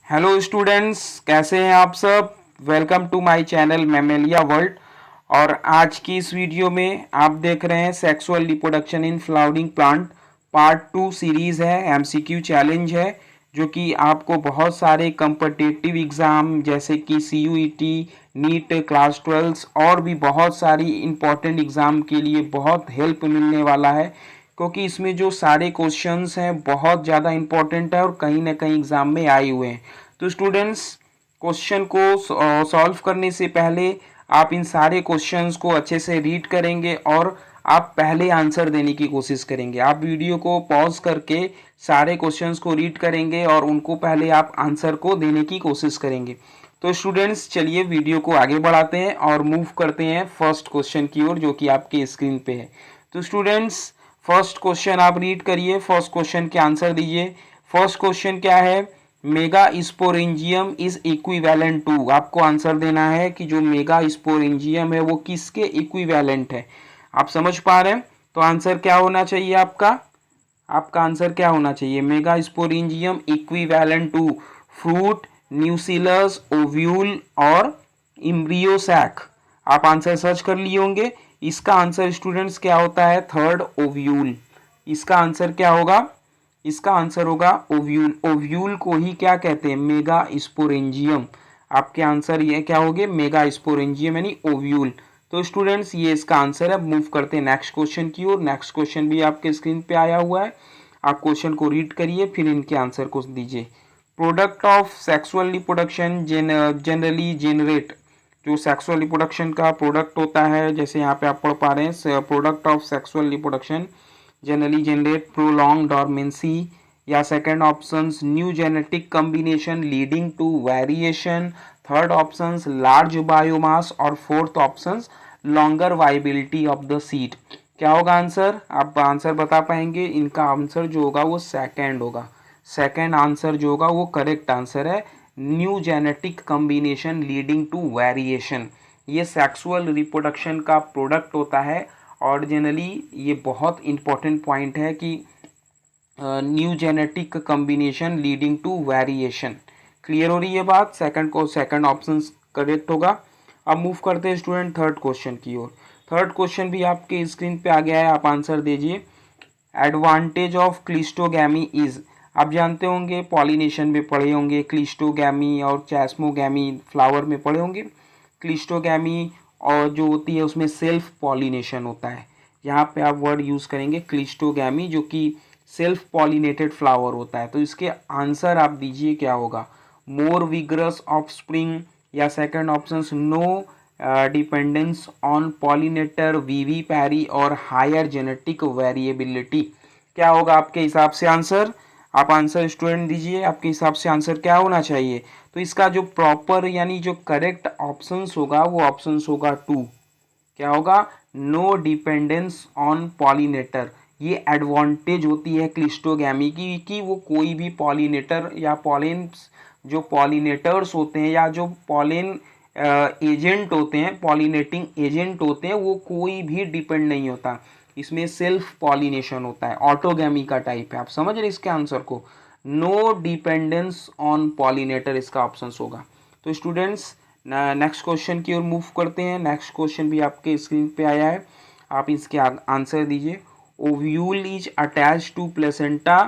Hello students, कैसे हैं आप सब। Welcome to my channel Mammalia World. और आज की इस वीडियो में आप देख रहे हैं sexual reproduction in flowering plant part 2 series है। एमसीक्यू चैलेंज है जो कि आपको बहुत सारे कम्पिटिटिव एग्ज़ाम जैसे कि सीयूईटी, नीट, क्लास 12 और भी बहुत सारी इम्पोर्टेंट एग्ज़ाम के लिए बहुत हेल्प मिलने वाला है, क्योंकि इसमें जो सारे क्वेश्चंस हैं बहुत ज़्यादा इम्पोर्टेंट है और कहीं ना कहीं एग्ज़ाम में आए हुए हैं। तो स्टूडेंट्स, क्वेश्चन को सॉल्व करने से पहले आप इन सारे क्वेश्चंस को अच्छे से रीड करेंगे और आप पहले आंसर देने की कोशिश करेंगे। आप वीडियो को पॉज करके सारे क्वेश्चंस को रीड करेंगे और उनको पहले आप आंसर को देने की कोशिश करेंगे। तो स्टूडेंट्स, चलिए वीडियो को आगे बढ़ाते हैं और मूव करते हैं फर्स्ट क्वेश्चन की ओर, जो कि आपके स्क्रीन पे है। तो स्टूडेंट्स, फर्स्ट क्वेश्चन आप रीड करिए, फर्स्ट क्वेश्चन के आंसर दीजिए। फर्स्ट क्वेश्चन क्या है? Megasporangium is equivalent to. आपको आंसर देना है कि जो मेगा स्पोरेंजियम है वो किसके इक्विवेलेंट है। आप समझ पा रहे हैं? तो आंसर क्या होना चाहिए आपका? आपका आंसर क्या होना चाहिए? Megasporangium equivalent to fruit, nucellus, ovule और इम्ब्रियोसैक। आप आंसर सर्च कर लिए होंगे। इसका आंसर स्टूडेंट्स क्या होता है? Third, ovule. इसका आंसर क्या होगा? इसका आंसर होगा ओव्यूल। ओव्यूल को ही क्या कहते हैं? Mega sporangium. आपके आंसर ये क्या होंगे? मेगा स्पोरेंजियम यानी ओव्यूल। तो स्टूडेंट्स, ये इसका आंसर है। मूव करते हैं नेक्स्ट क्वेश्चन की ओर। नेक्स्ट क्वेश्चन भी आपके स्क्रीन पे आया हुआ है। आप क्वेश्चन को रीड करिए, फिर इनके आंसर को दीजिए। Product of sexual reproduction generally generate. जो सेक्सुअल रिप्रोडक्शन का प्रोडक्ट होता है, जैसे यहाँ पे आप पढ़ पा रहे हैं, product of sexual reproduction generally generate prolong dormancy, या second options new genetic combination leading to variation, third options large biomass, और fourth options longer viability of the seed. क्या होगा आंसर? आप आंसर बता पाएंगे? इनका आंसर जो होगा वो सेकंड होगा। सेकंड आंसर जो होगा वो करेक्ट आंसर है। New genetic combination leading to variation, ये सेक्सुअल रिप्रोडक्शन का प्रोडक्ट होता है। और जनरली ये बहुत इंपॉर्टेंट पॉइंट है कि new genetic combination leading to variation. Clear हो रही है बात? सेकंड ऑप्शन करेक्ट होगा। अब मूव करते हैं स्टूडेंट थर्ड क्वेश्चन की ओर। थर्ड क्वेश्चन भी आपके स्क्रीन पे आ गया है, आप आंसर दीजिए। Advantage of cleistogamy is. आप जानते होंगे, पॉलिनेशन में पढ़े होंगे, क्लिस्टोगैमी और चैस्मोगैमी फ्लावर में पढ़े होंगे। क्लिस्टोगैमी और जो होती है उसमें सेल्फ पॉलिनेशन होता है। यहाँ पे आप वर्ड यूज़ करेंगे क्लिस्टोगैमी, जो कि सेल्फ पॉलिनेटेड फ्लावर होता है। तो इसके आंसर आप दीजिए क्या होगा? मोर विग्रस ऑफ स्प्रिंग, या second option no dependence on pollinator vivipary, और हायर जेनेटिक वेरिएबिलिटी। क्या होगा आपके हिसाब से आंसर? आप आंसर स्टूडेंट दीजिए, आपके हिसाब से आंसर क्या होना चाहिए? तो इसका जो प्रॉपर यानी जो करेक्ट ऑप्शंस होगा वो ऑप्शंस होगा 2। क्या होगा? No dependence on pollinator. ये एडवांटेज होती है क्लिस्टोगैमी की कि वो कोई भी पॉलिनेटर या पॉलिन, जो पॉलिनेटर्स होते हैं या जो पॉलिन एजेंट होते हैं, पॉलिनेटिंग एजेंट होते हैं, वो कोई भी डिपेंड नहीं होता। इसमें सेल्फ पॉलिनेशन होता है, ऑटोगैमी का टाइप है। आप समझ रहे इसके आंसर को? नो डिपेंडेंस ऑन पॉलिनेटर इसका ऑप्शन होगा। तो स्टूडेंट्स, नेक्स्ट क्वेश्चन की ओर मूव करते हैं। नेक्स्ट क्वेश्चन भी आपके स्क्रीन पे आया है, आप इसके आंसर दीजिए। Ovule is attach to placenta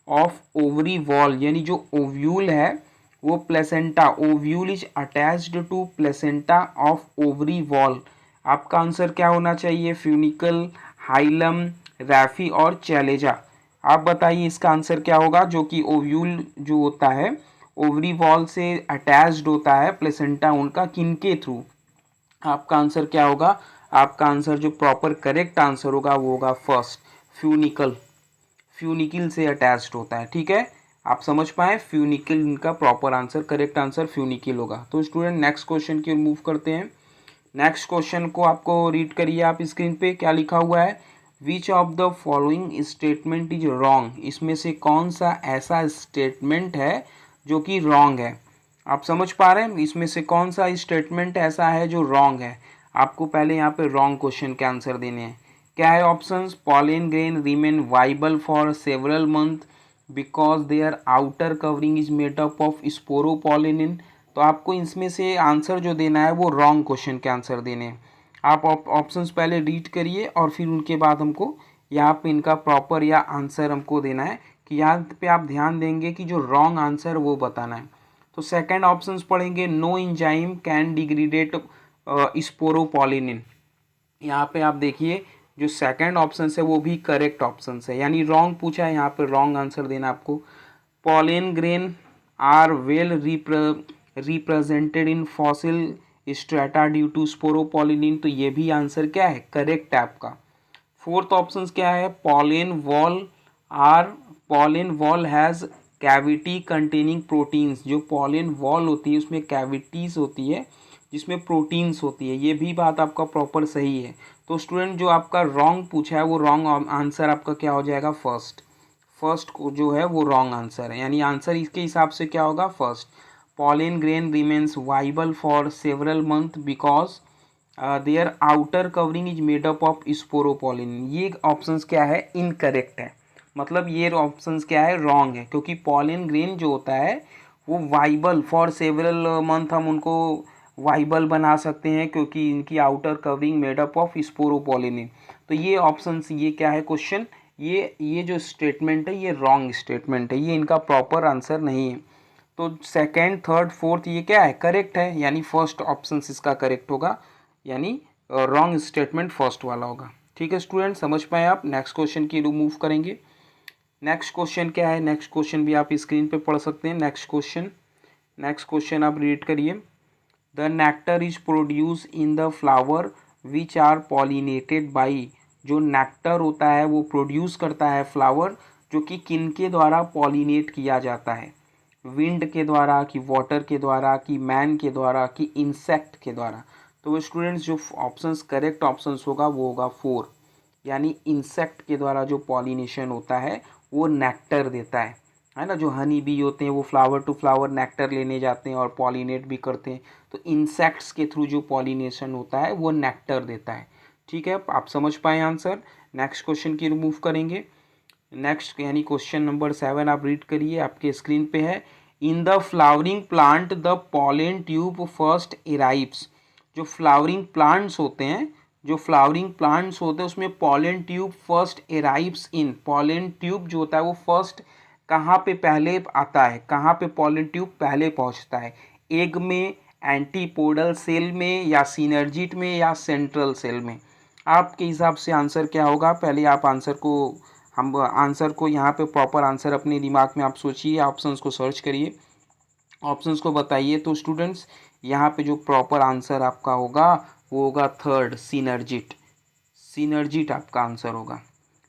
of ovary wall, यानी जो ओव्यूल है वो placenta, ovule is attached to placenta of ovary wall. आपका आंसर क्या होना चाहिए? फ्यूनिकल, हाइलम, रैफी और चैलेजा। आप बताइए इसका आंसर क्या होगा? जो कि ओव्यूल जो होता है ओवरी वॉल से अटैच्ड होता है प्लेसेंटा उनका, किनके थ्रू? आपका आंसर क्या होगा? आपका आंसर जो प्रॉपर करेक्ट आंसर होगा वो होगा फर्स्ट, फ्यूनिकल। फ्यूनिकल से अटैच्ड होता है। ठीक है, आप समझ पाए? फ्यूनिकल इनका proper answer, correct answer funicle होगा। तो स्टूडेंट, नेक्स्ट क्वेश्चन की ओर मूव करते हैं। नेक्स्ट क्वेश्चन को आपको रीड करिए आप स्क्रीन पे, क्या लिखा हुआ है? Which of the following statement is wrong. इसमें से कौन सा ऐसा स्टेटमेंट है जो कि रॉन्ग है? आप समझ पा रहे हैं? इसमें से कौन सा स्टेटमेंट ऐसा है जो रॉन्ग है? आपको पहले यहाँ पे रॉन्ग क्वेश्चन के आंसर देने हैं। क्या है options? Pollen grain remain viable for several month, because their outer covering is made up of sporopollenin. तो आपको इसमें से आंसर जो देना है वो रॉन्ग क्वेश्चन के आंसर देने हैं। आप ऑप्शंस पहले रीड करिए और फिर उनके बाद हमको यहाँ पे इनका प्रॉपर या आंसर हमको देना है कि यहाँ पे आप ध्यान देंगे कि जो रॉन्ग आंसर वो बताना है। तो सेकंड ऑप्शंस पढ़ेंगे, no enzyme can degraded sporopollenin. यहाँ पे आप देखिए जो सेकंड ऑप्शन है वो भी करेक्ट ऑप्शन है, यानी रॉन्ग पूछा है, यहाँ पे रॉन्ग आंसर देना आपको। Pollen grain are well represented in fossil strata due to sporopollenin. तो ये भी आंसर क्या है, करेक्ट है आपका। फोर्थ ऑप्शन क्या है, pollen wall has cavity containing proteins. जो पॉलन वॉल होती है उसमें कैविटीज होती है जिसमें प्रोटीन्स होती है, ये भी बात आपका प्रॉपर सही है। तो स्टूडेंट जो आपका रॉन्ग पूछा है वो रॉन्ग आंसर आपका क्या हो जाएगा, फर्स्ट को जो है वो रॉन्ग आंसर है, यानी आंसर इसके हिसाब से क्या होगा, first. Pollen grain remains viable for several month because their outer covering is made up of sporopollenin. ये ऑप्शंस क्या है, इनकरेक्ट है, मतलब ये ऑप्शंस क्या है, रॉन्ग है, क्योंकि पॉलन ग्रेन जो होता है वो वाइबल फॉर सेवरल मंथ, हम उनको वाइबल बना सकते हैं क्योंकि इनकी outer covering made up of sporopollenin. तो ये ऑप्शंस, ये क्या है क्वेश्चन, ये जो स्टेटमेंट है ये रॉन्ग स्टेटमेंट है, ये इनका प्रॉपर आंसर नहीं है। तो सेकंड, थर्ड, फोर्थ ये क्या है, करेक्ट है, यानी फर्स्ट ऑप्शन इसका करेक्ट होगा, यानी रॉन्ग स्टेटमेंट फर्स्ट वाला होगा। ठीक है स्टूडेंट, समझ पाए आप। नेक्स्ट क्वेश्चन की मूव करेंगे। नेक्स्ट क्वेश्चन क्या है, नेक्स्ट क्वेश्चन भी आप स्क्रीन पे पढ़ सकते हैं। नेक्स्ट क्वेश्चन आप रीड करिए। The nectar is produce in the flower which are pollinated by. जो नेक्टर होता है वो प्रोड्यूस करता है फ्लावर जो कि किनके द्वारा पॉलिनेट किया जाता है, विंड के द्वारा, कि वाटर के द्वारा, कि मैन के द्वारा, कि इंसेक्ट के द्वारा। तो स्टूडेंट्स जो ऑप्शंस करेक्ट ऑप्शंस होगा वो होगा 4, यानी इंसेक्ट के द्वारा जो पॉलिनेशन होता है वो नेक्टर देता है ना। जो हनी बी होते हैं वो फ्लावर टू फ्लावर नेक्टर लेने जाते हैं और पॉलिनेट भी करते हैं, तो इंसेक्ट्स के थ्रू जो पॉलिनेशन होता है वो नेक्टर देता है। ठीक है, आप समझ पाए आंसर। नेक्स्ट क्वेश्चन की रिमूव करेंगे। नेक्स्ट यानी क्वेश्चन नंबर 7 आप रीड करिए, आपके स्क्रीन पे है। In the flowering plant the pollen tube first arrives. जो फ्लावरिंग प्लांट्स होते हैं उसमें पॉलन ट्यूब फर्स्ट अराइव्स इन। पॉलन ट्यूब जो होता है वो फर्स्ट कहाँ पे पहले आता है, कहाँ पे पॉलन ट्यूब पहले पहुँचता है, एग में, एंटीपोडल सेल में, या सिनर्जिट में, या सेंट्रल सेल में। आपके हिसाब से आंसर क्या होगा, पहले आप आंसर को यहाँ पे प्रॉपर आंसर अपने दिमाग में आप सोचिए, ऑप्शंस को सर्च करिए, ऑप्शंस को बताइए। तो स्टूडेंट्स यहाँ पे जो प्रॉपर आंसर आपका होगा वो होगा थर्ड, सिनर्जिट आपका आंसर होगा।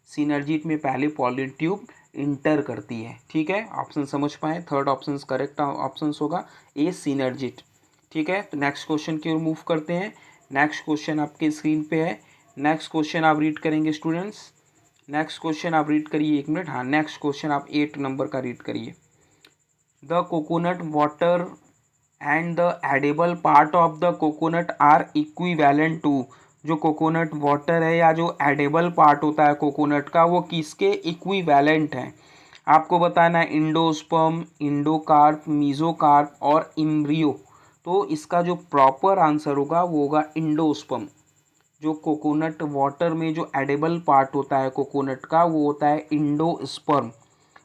सिनर्जिट में पहले पॉलन ट्यूब इंटर करती है। ठीक है, ऑप्शन समझ पाए, थर्ड ऑप्शन करेक्ट ऑप्शन होगा ए, सिनर्जिट। ठीक है, तो नेक्स्ट क्वेश्चन की ओर मूव करते हैं। नेक्स्ट क्वेश्चन आपके स्क्रीन पे है। नेक्स्ट क्वेश्चन आप रीड करेंगे स्टूडेंट्स। नेक्स्ट क्वेश्चन आप रीड करिए, 1 मिनट। हाँ, नेक्स्ट क्वेश्चन आप 8 नंबर का रीड करिए। The coconut water and the edible part of the coconut are equivalent to. जो कोकोनट वाटर है या जो एडिबल पार्ट होता है कोकोनट का वो किसके इक्विवेलेंट है, आपको बताना है। इंडोस्पर्म, इंडोकार्प, मीजोकार्प और इम्ब्रियो। तो इसका जो प्रॉपर आंसर होगा वो होगा इंडोस्पर्म। जो कोकोनट वाटर में जो एडिबल पार्ट होता है कोकोनट का वो होता है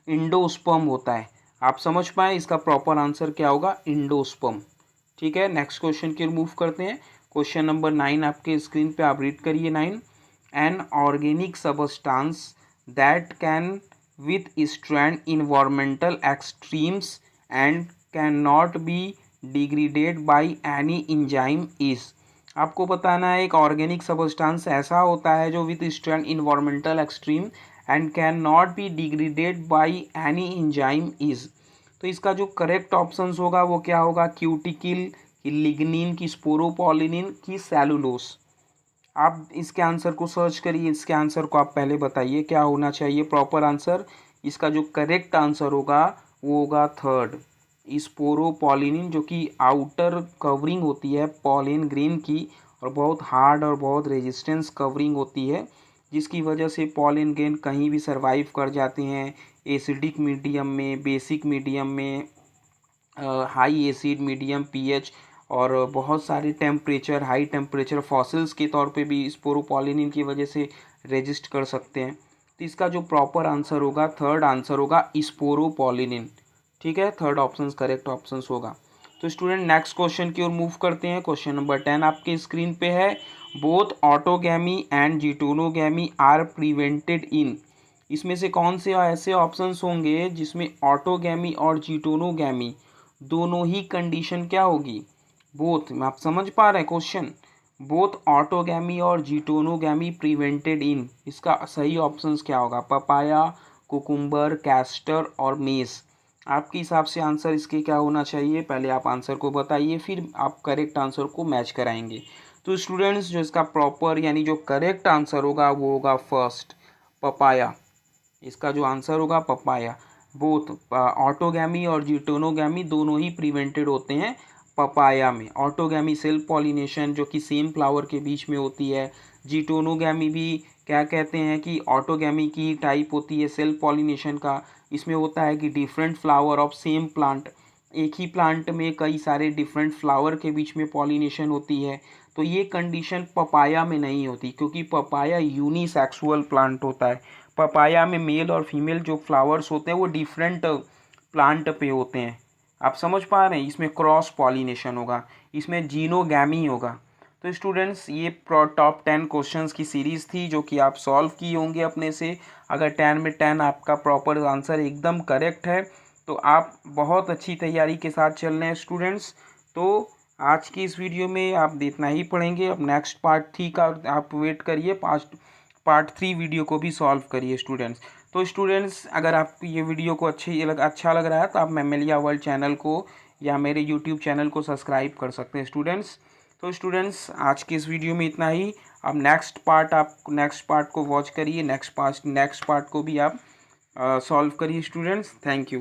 इंडोस्पर्म होता है। आप समझ पाए, इसका प्रॉपर आंसर क्या होगा, इंडोस्पर्म। ठीक है, नेक्स्ट क्वेश्चन की मूव करते हैं। क्वेश्चन नंबर 9 आपके स्क्रीन पे आप रीड करिए। 9, an organic substance that can with strand environmental extremes and can not be degraded by any enzyme is. आपको बताना है एक ऑर्गेनिक सबस्टांस ऐसा होता है जो with strand environmental extreme and can not be degraded by any enzyme is. तो इसका जो करेक्ट ऑप्शंस होगा वो क्या होगा, क्यूटिकिल, की लिग्निन, की स्पोरोपोलिनिन, की सेलुलोस। आप इसके आंसर को सर्च करिए, इसके आंसर को आप पहले बताइए क्या होना चाहिए प्रॉपर आंसर। इसका जो करेक्ट आंसर होगा वो होगा थर्ड, स्पोरोपोलिनिन, जो कि आउटर कवरिंग होती है पॉलन ग्रेन की और बहुत हार्ड और बहुत रेजिस्टेंस कवरिंग होती है, जिसकी वजह से पॉलन ग्रेन कहीं भी सर्वाइव कर जाते हैं एसिडिक मीडियम में, बेसिक मीडियम में, हाई एसिड, मीडियम पीएच और बहुत सारे टेम्परेचर, हाई टेम्परेचर फॉसिल्स के तौर पे भी स्पोरोपोलिनिन की वजह से रेजिस्ट कर सकते हैं। तो इसका जो प्रॉपर आंसर होगा, थर्ड आंसर होगा स्पोरोपोलिनिन। ठीक है, थर्ड ऑप्शन करेक्ट ऑप्शन होगा। तो स्टूडेंट नेक्स्ट क्वेश्चन की ओर मूव करते हैं। क्वेश्चन नंबर 10 आपके स्क्रीन पे है। Both autogamy and geitonogamy are prevented in. इसमें से कौन से ऐसे ऑप्शंस होंगे जिसमें ऑटोगैमी और जीटोनोगैमी दोनों ही कंडीशन क्या होगी? बोथ में आप समझ पा रहे हैं क्वेश्चन? बोथ ऑटोगैमी और जीटोनोगैमी प्रिवेंटेड इन, इसका सही ऑप्शंस क्या होगा? पपाया, कुकुम्बर, कैस्टर और मेस। आपके हिसाब से आंसर इसके क्या होना चाहिए? पहले आप आंसर को बताइए, फिर आप करेक्ट आंसर को मैच कराएंगे। तो स्टूडेंट्स जो इसका प्रॉपर यानी जो करेक्ट आंसर होगा वो होगा फर्स्ट, पपाया। इसका जो आंसर होगा पपाया। बोथ ऑटोगैमी और जीटोनोगैमी दोनों ही प्रिवेंटेड होते हैं पपाया में। ऑटोगैमी सेल्फ पॉलिनेशन जो कि सेम फ्लावर के बीच में होती है। जीटोनोगैमी भी क्या कहते हैं कि ऑटोगैमी की टाइप होती है सेल्फ पॉलिनेशन का। इसमें होता है कि different flower of same plant, एक ही प्लांट में कई सारे डिफरेंट फ्लावर के बीच में पॉलिनेशन होती है। तो ये कंडीशन पपाया में नहीं होती, क्योंकि पपाया यूनिसेक्सुअल प्लांट होता है। पपाया में मेल और फीमेल जो फ्लावर्स होते हैं वो डिफरेंट प्लांट पे होते हैं। आप समझ पा रहे हैं? इसमें क्रॉस पॉलिनेशन होगा, इसमें जीनोगैमी होगा। तो स्टूडेंट्स ये टॉप 10 क्वेश्चंस की सीरीज़ थी जो कि आप सॉल्व किए होंगे अपने से। अगर 10 में 10 आपका प्रॉपर आंसर एकदम करेक्ट है तो आप बहुत अच्छी तैयारी के साथ चल रहे हैं स्टूडेंट्स। तो आज की इस वीडियो में आप इतना ही पढ़ेंगे। अब नेक्स्ट पार्ट 3 का आप वेट करिए, पार्ट 3 वीडियो को भी सॉल्व करिए स्टूडेंट्स। तो स्टूडेंट्स अगर आपको ये वीडियो को अच्छा लग रहा है तो आप मैमेलिया वर्ल्ड चैनल को या मेरे यूट्यूब चैनल को सब्सक्राइब कर सकते हैं स्टूडेंट्स। तो स्टूडेंट्स आज की इस वीडियो में इतना ही। अब नेक्स्ट पार्ट को वॉच करिए, नेक्स्ट पार्ट को भी आप सॉल्व करिए स्टूडेंट्स। Thank you.